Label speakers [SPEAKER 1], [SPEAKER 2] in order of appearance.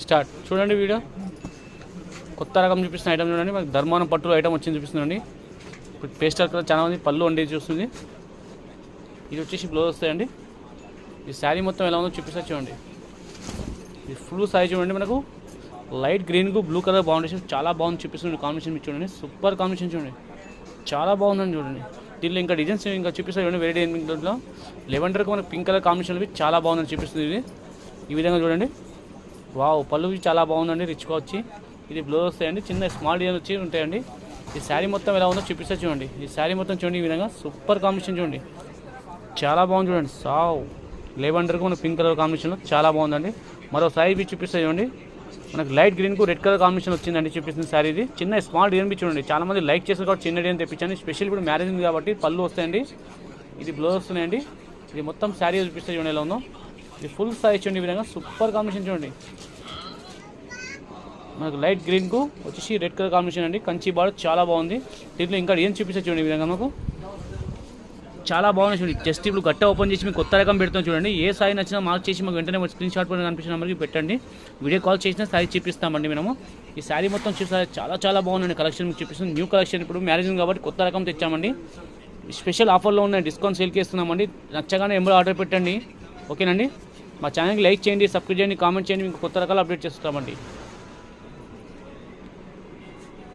[SPEAKER 1] Start. చూడండి video, కొత్త రకం చూపిస్తున్న ఐటమ్ చూడండి. మనకి ధర్మానం పట్టులో ఐటమ్ వచ్చింది చూపిస్తుందండి. ఇప్పుడు పేస్టల్ కలర్ చాలా మంది పళ్ళు వండి చూస్తుంది. ఇది వచ్చేసి బ్లౌజ్ వస్తాయండి. ఈ శారీ మొత్తం ఎలా ఉందో చూపిస్తా చూడండి. ఇది ఫుల్ సైజ్ చూడండి. మనకు లైట్ గ్రీన్కు బ్లూ కలర్ కాంబినేషన్ చాలా బాగుంది చూపిస్తుంది. కాంబినేషన్ మీరు చూడండి, సూపర్ కాంబినేషన్ చూడండి, చాలా బాగుందండి చూడండి. దీనిలో ఇంకా డిజైన్స్ ఇంకా చూపిస్తా చూడండి. వెరైటీ దీంట్లో లెవెండర్కి మనకు పింక్ కలర్ కాంబినేషన్ చాలా బాగుందని చూపిస్తుంది. ఇది ఈ విధంగా చూడండి. వావ్, పళ్ళు చాలా బాగుందండి, రిచ్గా వచ్చి. ఇది బ్లౌజ్ వస్తాయండి, చిన్న స్మాల్ డిజైన్ వచ్చి ఉంటాయండి. ఈ శారీ మొత్తం ఎలా ఉందో చూపిస్తా చూడండి. ఈ శారీ మొత్తం చూడండి, ఈ విధంగా సూపర్ కాంబినేషన్ చూడండి, చాలా బాగుంది చూడండి. సావ్ లెవెండర్కి మన పింక్ కలర్ కాంబినేషన్లో చాలా బాగుందండి. మరో శారీ బి చూపిస్తా చూడండి. మనకు లైట్ గ్రీన్కు రెడ్ కలర్ కాంబినేషన్ వచ్చిందండి చూపిస్తుంది శారీ. ఇది చిన్న స్మాల్ డిజైన్ బి చూడండి. చాలా మంది లైక్ చేస్తారు కాబట్టి చిన్న డిజైన్ తెప్పించండి. స్పెషల్ ఇప్పుడు మ్యారేజ్ ఉంది కాబట్టి పళ్ళు వస్తాయండి. ఇది బ్లౌజ్ వస్తున్నాయండి. ఇది మొత్తం శారీ చూపిస్తే చూడండి ఎలా ఉందో. ఇది ఫుల్ సైజ్ చూడండి, ఈ విధంగా సూపర్ కాంబినేషన్ చూడండి. మనకు లైట్ గ్రీన్కు వచ్చేసి రెడ్ కలర్ కాంబినేషన్ అండి. కంచి బార్డర్ చాలా బాగుంది. దీంట్లో ఇంకా ఏం చూపిస్తే చూడండి, ఈ విధంగా మనకు చాలా బాగుంది చూడండి. జస్ట్ ఇప్పుడు గట్ట ఓపెన్ చేసి మీకు కొత్త రకం పెడతాం చూడండి. ఏ సారీ నచ్చినా మార్క్ చేసి మాకు వెంటనే స్క్రీన్ షాట్ పైన కనిపించిన నెంబర్కి పెట్టండి. వీడియో కాల్ చేసినా సారీ చూపిస్తామండి మేము. ఈ శారీ మొత్తం చూసారు, చాలా చాలా బాగుందండి. కలెక్షన్ మీకు చూపిస్తుంది. న్యూ కలెక్షన్ ఇప్పుడు మ్యారేజ్ కాబట్టి కొత్త రకం తెచ్చామండి. స్పెషల్ ఆఫర్లో ఉన్నాయి, డిస్కౌంట్ సేల్కి ఇస్తున్నామండి. నచ్చగానే ఎంబర్ ఆర్డర్ పెట్టండి, ఓకేనండి. మా ఛానల్కి లైక్ చేయండి, సబ్స్క్రైబ్ చేయండి, కామెంట్ చేయండి. మీకు కొత్త రకాలు అప్డేట్ చేస్తామండి.